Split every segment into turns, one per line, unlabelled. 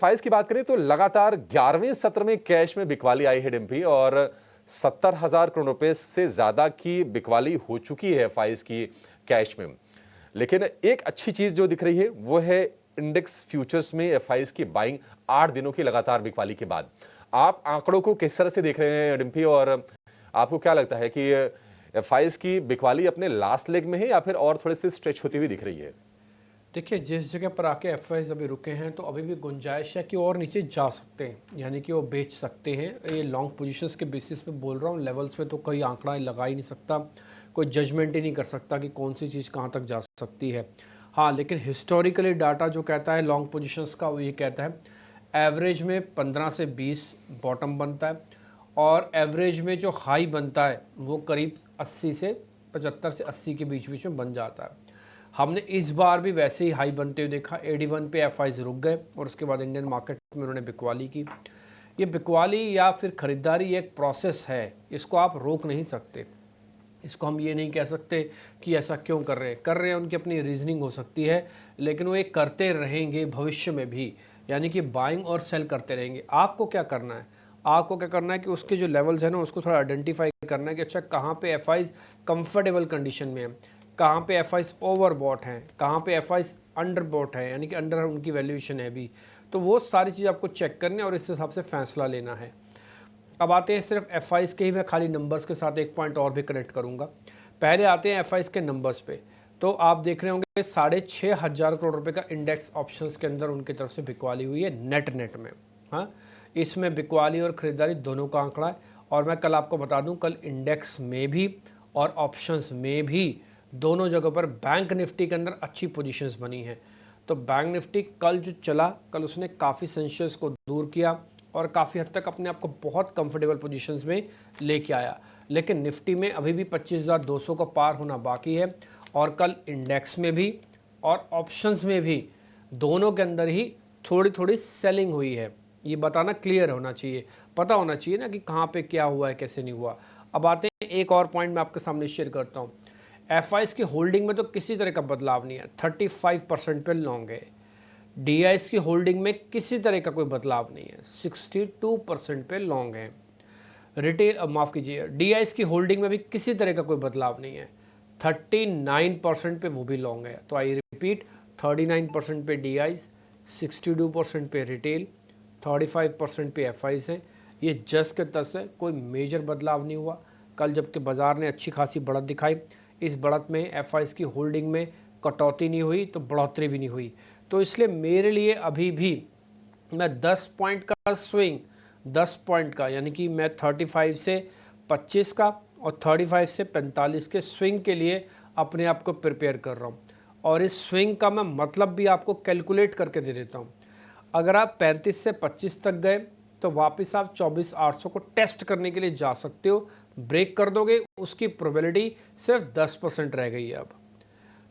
फाइज की बात करें तो लगातार 11वें सत्र में कैश में बिकवाली आई है डिम्पी, और 70,000 करोड़ रुपए से ज्यादा की बिकवाली हो चुकी है फाइज की कैश में। लेकिन एक अच्छी चीज जो दिख रही है वो है इंडेक्स फ्यूचर्स में एफआईज की बाइंग 8 दिनों की लगातार बिकवाली के बाद। आप आंकड़ों को किस तरह से देख रहे हैं डिम्पी, और आपको क्या लगता है कि एफआईज की बिकवाली अपने लास्ट लेग में है या फिर और थोड़े से स्ट्रेच होती हुई दिख रही है?
देखिए, जिस जगह पर आके एफआईज अभी रुके हैं तो अभी भी गुंजाइश है कि और नीचे जा सकते हैं, यानी कि वो बेच सकते हैं। ये लॉन्ग पोजीशंस के बेसिस पे बोल रहा हूँ, लेवल्स पे तो कोई आंकड़ा लगा ही नहीं सकता, कोई जजमेंट ही नहीं कर सकता कि कौन सी चीज़ कहाँ तक जा सकती है। हाँ, लेकिन हिस्टोरिकली डाटा जो कहता है लॉन्ग पोजीशंस का, वो ये कहता है एवरेज में 15 से 20 बॉटम बनता है, और एवरेज में जो हाई बनता है वो करीब 80 से 75 से 80 के बीच बीच में बन जाता है। हमने इस बार भी वैसे ही हाई बनते हुए देखा, 81 पे एफआईज रुक गए और उसके बाद इंडियन मार्केट में उन्होंने बिकवाली की। ये बिकवाली या फिर ख़रीदारी एक प्रोसेस है, इसको आप रोक नहीं सकते। इसको हम ये नहीं कह सकते कि ऐसा क्यों कर रहे हैं उनकी अपनी रीजनिंग हो सकती है, लेकिन वो ये करते रहेंगे भविष्य में भी, यानी कि बाइंग और सेल करते रहेंगे। आपको क्या करना है? आपको क्या करना है कि उसके जो लेवल्स हैं ना, उसको थोड़ा आइडेंटिफाई करना है कि अच्छा कहाँ पे एफआईज कंफर्टेबल कंडीशन में है, कहाँ पे एफआईज ओवर बॉट हैं, कहाँ पे एफआईज अंडर बॉट है, यानी कि अंडर उनकी वैल्यूएशन है अभी। तो वो सारी चीज़ आपको चेक करनी है और इस हिसाब से फैसला लेना है। अब आते हैं सिर्फ एफआईज के ही, मैं खाली नंबर्स के साथ एक पॉइंट और भी कनेक्ट करूंगा। पहले आते हैं एफआईज के नंबर्स पे। तो आप देख रहे होंगे 6,500 करोड़ रुपए का इंडेक्स ऑप्शंस के अंदर उनकी तरफ से बिकवाली हुई है नेट में। हाँ, इसमें बिकवाली और खरीदारी दोनों का आंकड़ा है। और मैं कल आपको बता दूं, कल इंडेक्स में भी और ऑप्शंस में भी दोनों जगह पर बैंक निफ्टी के अंदर अच्छी पोजीशंस बनी हैं। तो बैंक निफ्टी कल जो चला, कल उसने काफ़ी सेंशस को दूर किया और काफ़ी हद तक अपने आप को बहुत कंफर्टेबल पोजीशंस में लेके आया। लेकिन निफ्टी में अभी भी 25,200 को पार होना बाकी है, और कल इंडेक्स में भी और ऑप्शंस में भी दोनों के अंदर ही थोड़ी थोड़ी सेलिंग हुई है। ये बताना क्लियर होना चाहिए, पता होना चाहिए ना कि कहाँ पे क्या हुआ है, कैसे नहीं हुआ। अब आते हैं एक और पॉइंट मैं आपके सामने शेयर करता हूँ। एफआईज की होल्डिंग में तो किसी तरह का बदलाव नहीं है, 35% पे लॉन्ग है। डीआईएस की होल्डिंग में किसी तरह का कोई बदलाव नहीं है, 62% पे लॉन्ग है। रिटेल, माफ़ कीजिए, डीआईएस की होल्डिंग में भी किसी तरह का कोई बदलाव नहीं है, 39% पे वो भी लॉन्ग है। तो आई रिपीट, 39% पे डीआईएस, 62% पे रिटेल, 35% पे एफआईज है। ये जस के तस है, कोई मेजर बदलाव नहीं हुआ। कल जबकि बाजार ने अच्छी खासी बढ़त दिखाई, इस बढ़त में एफआईज की होल्डिंग में कटौती नहीं हुई तो बढ़ोतरी भी नहीं हुई। तो इसलिए मेरे लिए अभी भी मैं 10 पॉइंट का स्विंग, 10 पॉइंट का, यानी कि मैं 35 से 25 का और 35 से 45 के स्विंग के लिए अपने आप को प्रिपेयर कर रहा हूँ। और इस स्विंग का मैं मतलब भी आपको कैलकुलेट करके दे देता हूँ। अगर आप 35 से 25 तक गए तो वापस आप 24,800 को टेस्ट करने के लिए जा सकते हो। ब्रेक कर दोगे, उसकी प्रोबेबिलिटी सिर्फ 10% रह गई है अब।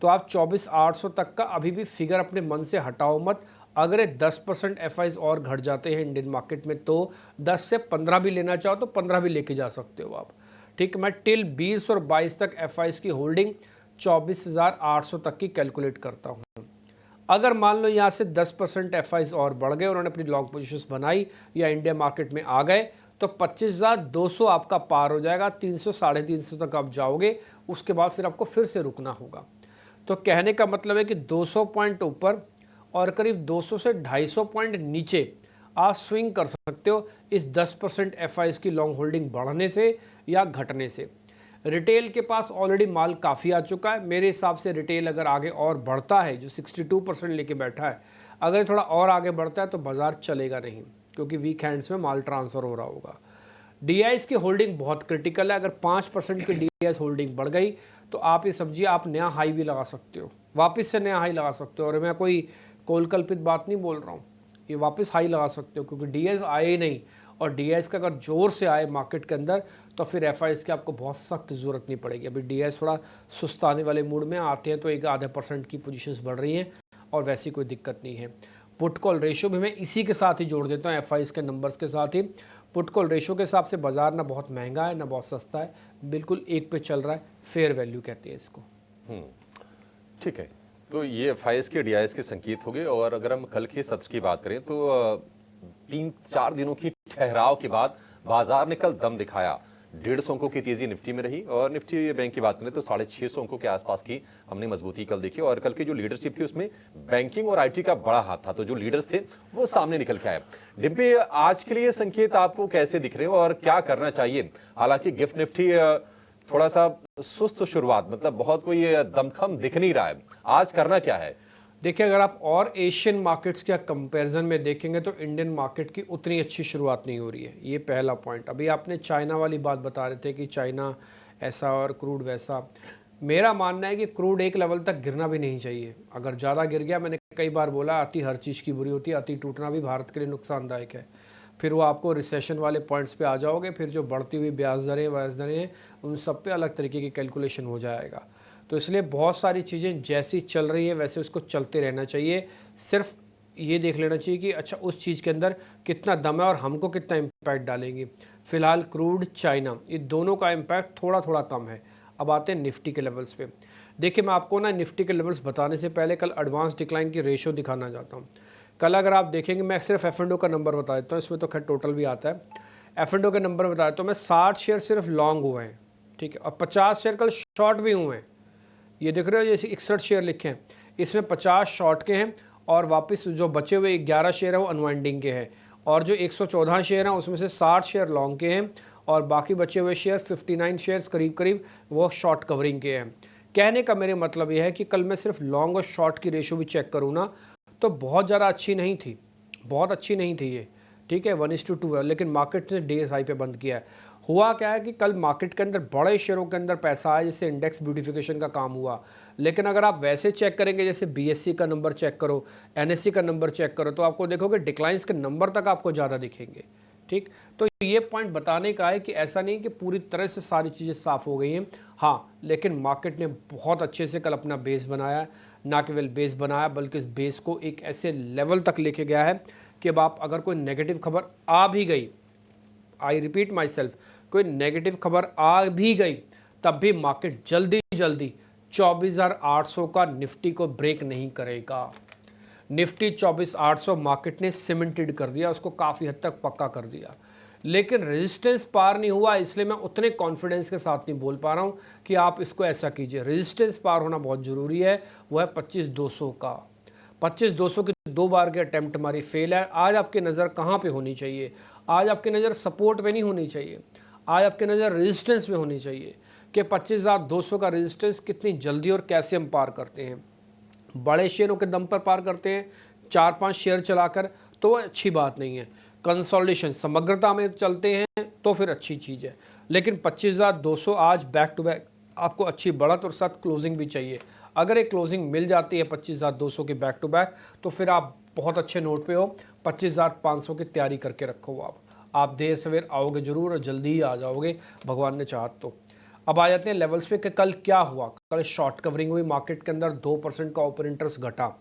तो आप 24,800 तक का अभी भी फिगर अपने मन से हटाओ मत। अगर ये 10% एफआईज और घट जाते हैं इंडियन मार्केट में तो 10 से 15 भी लेना चाहो तो 15 भी लेके जा सकते हो आप। ठीक, मैं टिल 20 और 22 तक एफआईज की होल्डिंग 24,800 तक की कैलकुलेट करता हूँ। अगर मान लो यहाँ से 10% एफआईज और बढ़ गए, उन्होंने अपनी लॉन्ग पोजीशंस बनाई या इंडिया मार्केट में आ गए, तो 25,200 आपका पार हो जाएगा, 300 साढ़े 300 तक आप जाओगे। उसके बाद फिर आपको फिर से रुकना होगा। तो कहने का मतलब है कि 200 पॉइंट ऊपर और करीब 200 से 250 पॉइंट नीचे आप स्विंग कर सकते हो इस 10% एफआईज की लॉन्ग होल्डिंग बढ़ने से या घटने से। रिटेल के पास ऑलरेडी माल काफ़ी आ चुका है। मेरे हिसाब से रिटेल अगर आगे और बढ़ता है, जो 62% लेके बैठा है, अगर थोड़ा और आगे बढ़ता है तो बाजार चलेगा नहीं, क्योंकि वीक हैंड्स में माल ट्रांसफ़र हो रहा होगा। डीआईएस की होल्डिंग बहुत क्रिटिकल है। अगर 5% की डीआईएस होल्डिंग बढ़ गई तो आप ये समझिए आप नया हाई भी लगा सकते हो, वापस से नया हाई लगा सकते हो। और मैं कोई कोलकल्पित बात नहीं बोल रहा हूँ, ये वापस हाई लगा सकते हो, क्योंकि डीआईएस आए ही नहीं। और डीआईएस का अगर जोर से आए मार्केट के अंदर तो फिर एफआईएस की आपको बहुत सख्त ज़रूरत नहीं पड़ेगी। अभी डीआईएस थोड़ा सुस्ताने वाले मूड में आते हैं तो 1-0.5% की पोजीशंस बढ़ रही हैं और वैसी कोई दिक्कत नहीं है। पुट कॉल रेशो भी मैं इसी के साथ ही जोड़ देता हूँ, एफआईएस के नंबर्स के साथ ही। पुट कॉल रेशो के हिसाब से बाजार ना बहुत महंगा है ना बहुत सस्ता है, बिल्कुल एक पे चल रहा है, फेयर वैल्यू कहते हैं इसको।
ठीक है। तो ये एफआईएस के डीआईएस के संकेत हो गए। और अगर हम कल के सत्र की बात करें तो 3-4 दिनों की ठहराव के बाद बाजार ने कल दम दिखाया। 150 अंकों की तेजी निफ्टी में रही और निफ्टी बैंक की बात करें तो 650 अंकों के आसपास की हमने मजबूती कल देखी। और कल की जो लीडरशिप थी उसमें बैंकिंग और आईटी का बड़ा हाथ था, तो जो लीडर्स थे वो सामने निकल के आए। डिम्पी, आज के लिए संकेत आपको कैसे दिख रहे हो और क्या करना चाहिए? हालांकि गिफ्ट निफ्टी थोड़ा सा सुस्त शुरुआत, मतलब बहुत कोई दमखम दिख नहीं रहा है, आज करना क्या है?
देखिए, अगर आप और एशियन मार्केट्स के कंपैरिजन में देखेंगे तो इंडियन मार्केट की उतनी अच्छी शुरुआत नहीं हो रही है, ये पहला पॉइंट। अभी आपने चाइना वाली बात बता रहे थे कि चाइना ऐसा और क्रूड वैसा। मेरा मानना है कि क्रूड एक लेवल तक गिरना भी नहीं चाहिए। अगर ज़्यादा गिर गया, मैंने कई बार बोला, अति हर चीज़ की बुरी होती है, अति टूटना भी भारत के लिए नुकसानदायक है। फिर वो आपको रिसेशन वाले पॉइंट्स पे आ जाओगे, फिर जो बढ़ती हुई ब्याज दरें हैं उन सब पे अलग तरीके की कैलकुलेशन हो जाएगा। तो इसलिए बहुत सारी चीज़ें जैसी चल रही है वैसे उसको चलते रहना चाहिए। सिर्फ ये देख लेना चाहिए कि अच्छा उस चीज़ के अंदर कितना दम है और हमको कितना इम्पैक्ट डालेंगे। फिलहाल क्रूड, चाइना, ये दोनों का इम्पैक्ट थोड़ा थोड़ा कम है। अब आते हैं निफ्टी के लेवल्स पे। देखिए, मैं आपको ना निफ्टी के लेवल्स बताने से पहले कल एडवांस डिक्लाइन की रेशो दिखाना चाहता हूँ। कल अगर आप देखेंगे, मैं सिर्फ F&O का नंबर बता देता हूँ, इसमें तो खैर टोटल भी आता है। F&O के नंबर बता देता हूँ मैं, 60 शेयर सिर्फ लॉन्ग हुए हैं, ठीक है, और 50 शेयर कल शॉर्ट भी हुए हैं। ये देख रहे हो, जैसे 61 शेयर लिखे हैं, इसमें 50 शॉर्ट के हैं और वापस जो बचे हुए 11 शेयर है वो अनवाइंडिंग के हैं। और जो 114 शेयर हैं उसमें से 60 शेयर लॉन्ग के हैं और बाकी बचे हुए शेयर 59 शेयर्स करीब करीब वो शॉर्ट कवरिंग के हैं। कहने का मेरे मतलब यह है कि कल मैं सिर्फ लॉन्ग और शॉर्ट की रेशो भी चेक करूँ ना तो बहुत ज़्यादा अच्छी नहीं थी, बहुत अच्छी नहीं थी ये, ठीक है, 1:2 है। लेकिन मार्केट ने डे हाई पे बंद किया है। हुआ क्या है कि कल मार्केट के अंदर बड़े शेयरों के अंदर पैसा आया जिससे इंडेक्स ब्यूटिफिकेशन का काम हुआ। लेकिन अगर आप वैसे चेक करेंगे, जैसे बीएससी का नंबर चेक करो, एनएससी का नंबर चेक करो, तो आपको देखोगे डिक्लाइंस के नंबर तक आपको ज़्यादा दिखेंगे, ठीक। तो ये पॉइंट बताने का है कि ऐसा नहीं कि पूरी तरह से सारी चीज़ें साफ़ हो गई हैं, हाँ, लेकिन मार्केट ने बहुत अच्छे से कल अपना बेस बनाया। ना केवल बेस बनाया बल्कि इस बेस को एक ऐसे लेवल तक लेके गया है कि अब आप अगर कोई नेगेटिव खबर आ भी गई, आई रिपीट माई सेल्फ, कोई नेगेटिव खबर आ भी गई तब भी मार्केट जल्दी जल्दी 24,800 का निफ्टी को ब्रेक नहीं करेगा। निफ्टी 24,800 मार्केट ने सीमेंटेड कर दिया, उसको काफ़ी हद तक पक्का कर दिया। लेकिन रेजिस्टेंस पार नहीं हुआ, इसलिए मैं उतने कॉन्फिडेंस के साथ नहीं बोल पा रहा हूँ कि आप इसको ऐसा कीजिए। रेजिस्टेंस पार होना बहुत ज़रूरी है, वो है 25,200 का। 25,200 की 2 बार के अटैम्प्ट हमारी फेल है। आज आपकी नज़र कहाँ पे होनी चाहिए? आज आपकी नज़र सपोर्ट पे नहीं होनी चाहिए, आज आपकी नज़र रेजिस्टेंस में होनी चाहिए कि 25,200 का रेजिस्टेंस कितनी जल्दी और कैसे हम पार करते हैं। बड़े शेयरों के दम पर पार करते हैं 4-5 शेयर चलाकर तो वो अच्छी बात नहीं है। कंसोलिडेशन समग्रता में चलते हैं तो फिर अच्छी चीज़ है। लेकिन 25,200 आज बैक टू बैक आपको अच्छी बढ़त और साथ क्लोजिंग भी चाहिए। अगर एक क्लोजिंग मिल जाती है 25,200 की बैक टू बैक तो फिर आप बहुत अच्छे नोट पे हो। 25,500 की तैयारी करके रखो। आप देर सवेर आओगे जरूर और जल्दी ही आ जाओगे भगवान ने चाहा तो। अब आ जाते हैं लेवल्स पे कि कल क्या हुआ। कल शॉर्ट कवरिंग हुई मार्केट के अंदर, 2% का ओपन इंटरेस्ट घटा।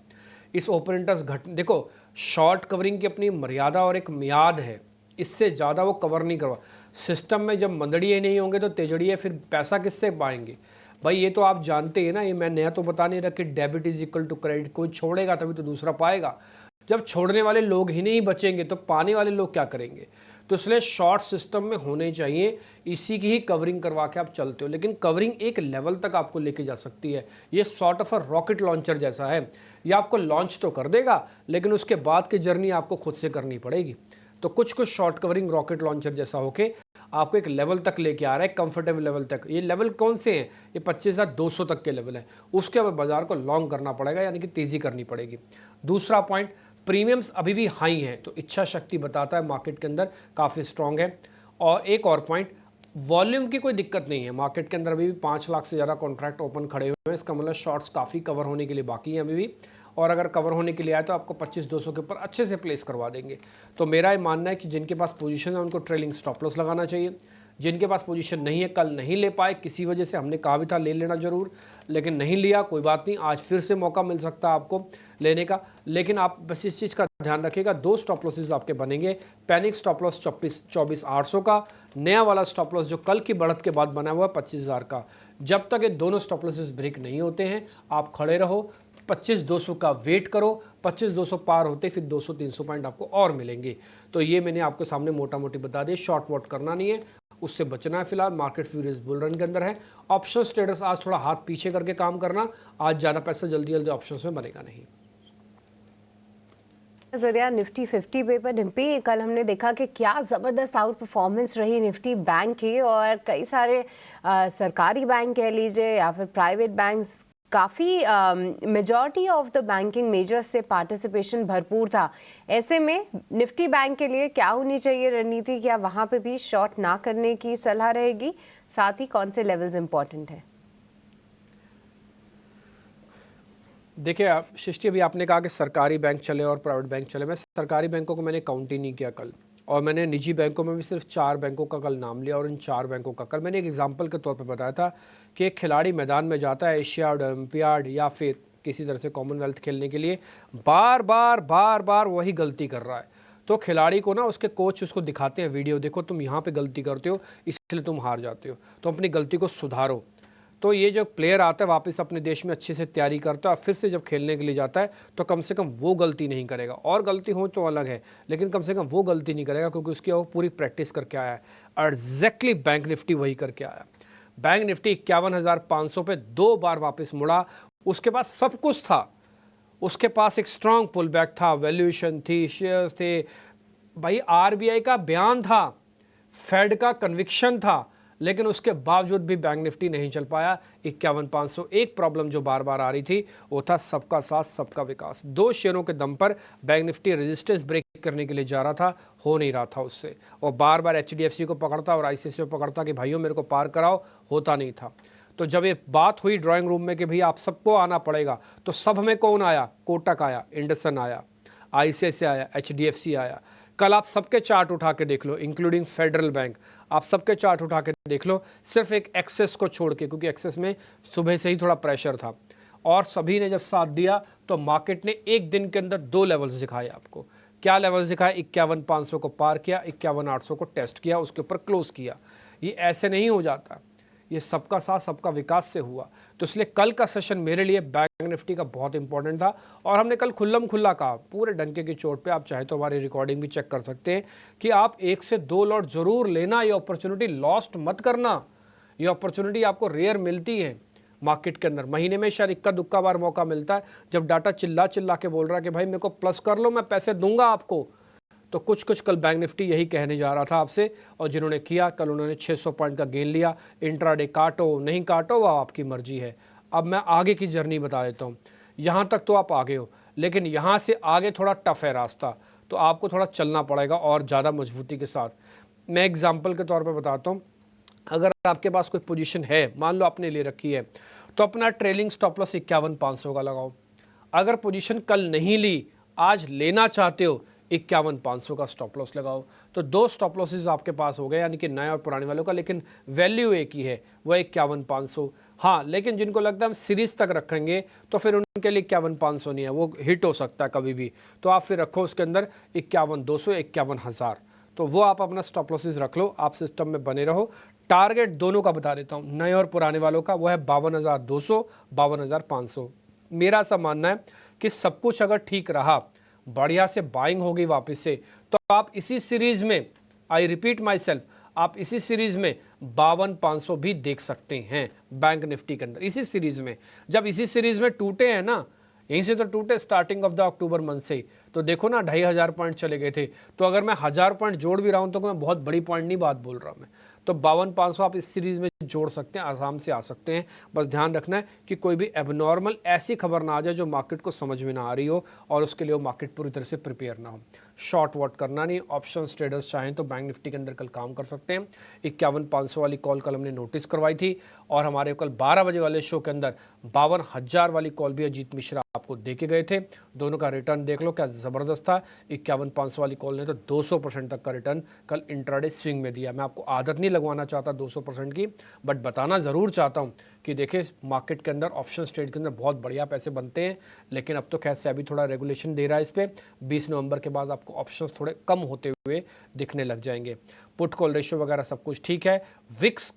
इस ओपन इंटरेस्ट देखो, शॉर्ट कवरिंग की अपनी मर्यादा और एक मियाद है, इससे ज़्यादा वो कवर नहीं करवा। सिस्टम में जब मंदड़िए नहीं होंगे तो तेजड़िए, फिर पैसा किससे पाएंगे भाई? ये तो आप जानते हैं ना, ये मैं नया तो बता नहीं रहा कि debit is equal to credit. कोई छोड़ेगा तभी तो दूसरा पाएगा। जब छोड़ने वाले लोग ही नहीं बचेंगे तो पाने वाले लोग क्या करेंगे? तो इसलिए शॉर्ट सिस्टम में होने चाहिए, इसी की ही कवरिंग करवा के आप चलते हो। लेकिन कवरिंग एक लेवल तक आपको लेके जा सकती है। ये sort of a rocket launcher जैसा है, ये आपको लॉन्च तो कर देगा लेकिन उसके बाद की जर्नी आपको खुद से करनी पड़ेगी। तो कुछ कुछ शॉर्ट कवरिंग रॉकेट लॉन्चर जैसा होके आपको एक लेवल तक लेके आ रहा है, कंफर्टेबल लेवल तक। ये लेवल कौन से हैं? ये 25,200 तक के लेवल है। उसके बाद बाजार को लॉन्ग करना पड़ेगा, यानी कि तेज़ी करनी पड़ेगी। दूसरा पॉइंट, प्रीमियम्स अभी भी हाई हैं, तो इच्छा शक्ति बताता है मार्केट के अंदर काफ़ी स्ट्रॉन्ग है। और एक और पॉइंट, वॉल्यूम की कोई दिक्कत नहीं है मार्केट के अंदर। अभी भी 5 लाख से ज़्यादा कॉन्ट्रैक्ट ओपन खड़े हुए हैं, इसका मतलब शॉर्ट्स काफ़ी कवर होने के लिए बाकी हैं अभी भी। और अगर कवर होने के लिए आए तो आपको 25,200 के ऊपर अच्छे से प्लेस करवा देंगे। तो मेरा ये मानना है कि जिनके पास पोजीशन है उनको ट्रेलिंग स्टॉप लॉस लगाना चाहिए। जिनके पास पोजीशन नहीं है, कल नहीं ले पाए किसी वजह से, हमने कहा भी था ले लेना जरूर, लेकिन नहीं लिया, कोई बात नहीं, आज फिर से मौका मिल सकता है आपको लेने का। लेकिन आप बस इस चीज़ का ध्यान रखिएगा, 2 स्टॉप लॉसेज आपके बनेंगे। पैनिक स्टॉप लॉस 24,800 का, नया वाला स्टॉप लॉस जो कल की बढ़त के बाद बना हुआ है 25,000 का। जब तक ये दोनों स्टॉप लॉसेज ब्रेक नहीं होते हैं आप खड़े रहो, 25,200 का वेट करो, 25,200 पार होते फिर 200-300 पॉइंट आपको और मिलेंगे। तो ये मैंने आपके सामने मोटा मोटी बता दिया, शॉर्ट वॉट करना नहीं है, उससे बचना है। फिलहाल मार्केट फ्यूरियस बुल रन के अंदर है। ऑप्शन स्टेटस आज थोड़ा हाथ पीछे करके काम करना, आज ज़्यादा पैसा जल्दी जल्दी ऑप्शन में बनेगा नहीं।
नजरिया निफ्टी 50 पे पर डिम्पी, कल हमने देखा कि क्या ज़बरदस्त आउट परफॉर्मेंस रही निफ्टी बैंक की, और कई सारे सरकारी बैंक कह लीजिए या फिर प्राइवेट बैंक्स, काफ़ी majority of the banking measures से पार्टिसिपेशन भरपूर था। ऐसे में निफ्टी बैंक के लिए क्या होनी चाहिए रणनीति? क्या वहाँ पे भी शॉर्ट ना करने की सलाह रहेगी? साथ ही कौन से लेवल्स इंपॉर्टेंट है?
देखिए आप सृष्टि, अभी आपने कहा कि सरकारी बैंक चले और प्राइवेट बैंक चले। मैं सरकारी बैंकों को मैंने काउंट ही नहीं किया कल, और मैंने निजी बैंकों में भी सिर्फ 4 बैंकों का कल नाम लिया, और इन 4 बैंकों का कल मैंने एक एग्जांपल के तौर पे बताया था कि एक खिलाड़ी मैदान में जाता है एशियाड, ओलंपियाड या फिर किसी तरह से कॉमनवेल्थ खेलने के लिए, बार बार वही गलती कर रहा है। तो खिलाड़ी को ना उसके कोच उसको दिखाते हैं वीडियो, देखो तुम यहाँ पे गलती करते हो इसलिए तुम हार जाते हो, तो अपनी गलती को सुधारो। तो ये जो प्लेयर आता है वापस अपने देश में अच्छे से तैयारी करता है और फिर से जब खेलने के लिए जाता है तो कम से कम वो गलती नहीं करेगा, और गलती हो तो अलग है, लेकिन कम से कम वो गलती नहीं करेगा क्योंकि उसकी वो पूरी प्रैक्टिस करके आया है। एग्जैक्टली बैंक निफ्टी वही करके आया। बैंक निफ्टी 51,500 पे 2 बार वापस मुड़ा, उसके पास सब कुछ था, उसके पास एक स्ट्रांग पुल बैक था, वैल्यूएशन थी, शेयर्स थे, भाई आरबीआई का बयान था, फेड का कन्विक्शन था, लेकिन उसके बावजूद भी बैंक निफ्टी नहीं चल पाया 51,500। एक प्रॉब्लम जो बार बार आ रही थी वो था सबका साथ सबका विकास। 2 शेयरों के दम पर बैंक निफ्टी रेजिस्टेंस ब्रेक करने के लिए जा रहा था, हो नहीं रहा था उससे, और बार बार एचडीएफसी को पकड़ता और आईसीआईसीआई को पकड़ता कि भाइयों मेरे को पार कराओ, होता नहीं था। तो जब ये बात हुई ड्राइंग रूम में कि भाई आप सबको आना पड़ेगा, तो सब में कौन आया? कोटक आया, इंडसन आया, आईसीआईसीआई आया, एचडीएफसी आया। कल आप सबके चार्ट उठा के देख लो, इंक्लूडिंग फेडरल बैंक, आप सबके चार्ट उठा के देख लो, सिर्फ एक एक्सेस को छोड़ के, क्योंकि एक्सेस में सुबह से ही थोड़ा प्रेशर था, और सभी ने जब साथ दिया तो मार्केट ने एक दिन के अंदर 2 लेवल्स दिखाए आपको। क्या लेवल्स दिखाए? 51,500 को पार किया, 51,800 को टेस्ट किया, उसके ऊपर क्लोज किया। ये ऐसे नहीं हो जाता, ये सबका साथ सबका विकास से हुआ। तो इसलिए कल का सेशन मेरे लिए बैंक निफ्टी का बहुत इंपॉर्टेंट था, और हमने कल खुल्लम खुल्ला कहा पूरे डंके की चोट पे, आप चाहे तो हमारी रिकॉर्डिंग भी चेक कर सकते हैं कि आप 1 से 2 लॉट जरूर लेना, ये अपॉर्चुनिटी लॉस्ट मत करना। ये अपॉर्चुनिटी आपको रेयर मिलती है मार्केट के अंदर, महीने में शायद इक्का दुक्का बार मौका मिलता है जब डाटा चिल्ला चिल्ला के बोल रहा है कि भाई मेरे को प्लस कर लो, मैं पैसे दूंगा आपको। तो कुछ कल बैंक निफ्टी यही कहने जा रहा था आपसे, और जिन्होंने किया कल उन्होंने 600 पॉइंट का गेन लिया। इंट्राडे काटो नहीं काटो वह आपकी मर्जी है। अब मैं आगे की जर्नी बता देता हूँ। यहाँ तक तो आप आगे हो, लेकिन यहाँ से आगे थोड़ा टफ है रास्ता, तो आपको थोड़ा चलना पड़ेगा और ज़्यादा मजबूती के साथ। मैं एग्जाम्पल के तौर पर बताता हूँ, अगर आपके पास कोई पोजीशन है, मान लो आपने ले रखी है, तो अपना ट्रेलिंग स्टॉप लॉस 51,500 का लगाओ। अगर पोजीशन कल नहीं ली, आज लेना चाहते हो, 51,500 का स्टॉप लॉस लगाओ। तो 2 स्टॉप लॉसेज आपके पास हो गए, यानी कि नए और पुराने वालों का, लेकिन वैल्यू एक ही है, वह 51,500। हाँ, लेकिन जिनको लगता है हम सीरीज तक रखेंगे तो फिर उनके लिए 51,500 नहीं है, वो हिट हो सकता है कभी भी, तो आप फिर रखो उसके अंदर 51,200, 51,000। तो वो आप अपना स्टॉप लॉसेज रख लो, आप सिस्टम में बने रहो। टारगेट दोनों का बता देता हूँ, नए और पुराने वालों का, वो है 52,200, 52,500। मेरा ऐसा मानना है कि सब कुछ अगर ठीक रहा, बढ़िया से बाइंग होगी वापस से, तो आप इसी सीरीज में, आई रिपीट माई सेल्फ, आप इसी सीरीज में 52,500 भी देख सकते हैं बैंक निफ्टी के अंदर। इसी सीरीज में, जब इसी सीरीज में टूटे हैं ना, यहीं से तो टूटे starting of the October month से ही, तो देखो ना 2,500 पॉइंट चले गए थे। तो अगर मैं 1000 पॉइंट जोड़ भी रहा हूं तो मैं बहुत बड़ी पॉइंट नहीं बात बोल रहा मैं। तो 52,500 आप इस सीरीज में जोड़ सकते हैं, आसाम से आ सकते हैं। बस ध्यान रखना है कि कोई भी एबनॉर्मल ऐसी खबर ना आ जाए जो मार्केट को समझ में ना आ रही हो, और उसके लिए वो मार्केट पूरी तरह से प्रिपेयर ना हो। शॉर्ट वॉट करना नहीं। ऑप्शन ट्रेडर्स चाहें तो बैंक निफ्टी के अंदर कल काम कर सकते हैं। 51,500 वाली कॉल कल हमने नोटिस करवाई थी, और हमारे कल 12 बजे वाले शो के अंदर 52,000 वाली कॉल भी अजीत मिश्रा आपको दे के गए थे। दोनों का रिटर्न देख लो क्या ज़बरदस्त था। 51,500 वाली कॉल ने तो 200% तक का रिटर्न कल इंट्राडे स्विंग में दिया। मैं आपको आदत नहीं लगवाना चाहता 200% की, बट बताना ज़रूर चाहता हूँ कि देखिए मार्केट के अंदर ऑप्शन ट्रेड के अंदर बहुत बढ़िया पैसे बनते हैं, लेकिन अब तो खैर से अभी थोड़ा रेगुलेशन दे रहा है इस पर। 20 नवंबर के बाद आपको ऑप्शंस थोड़े कम होते हुए दिखने लग जाएंगे। पुट कॉल रेशियो वगैरह सब कुछ ठीक है। विक्स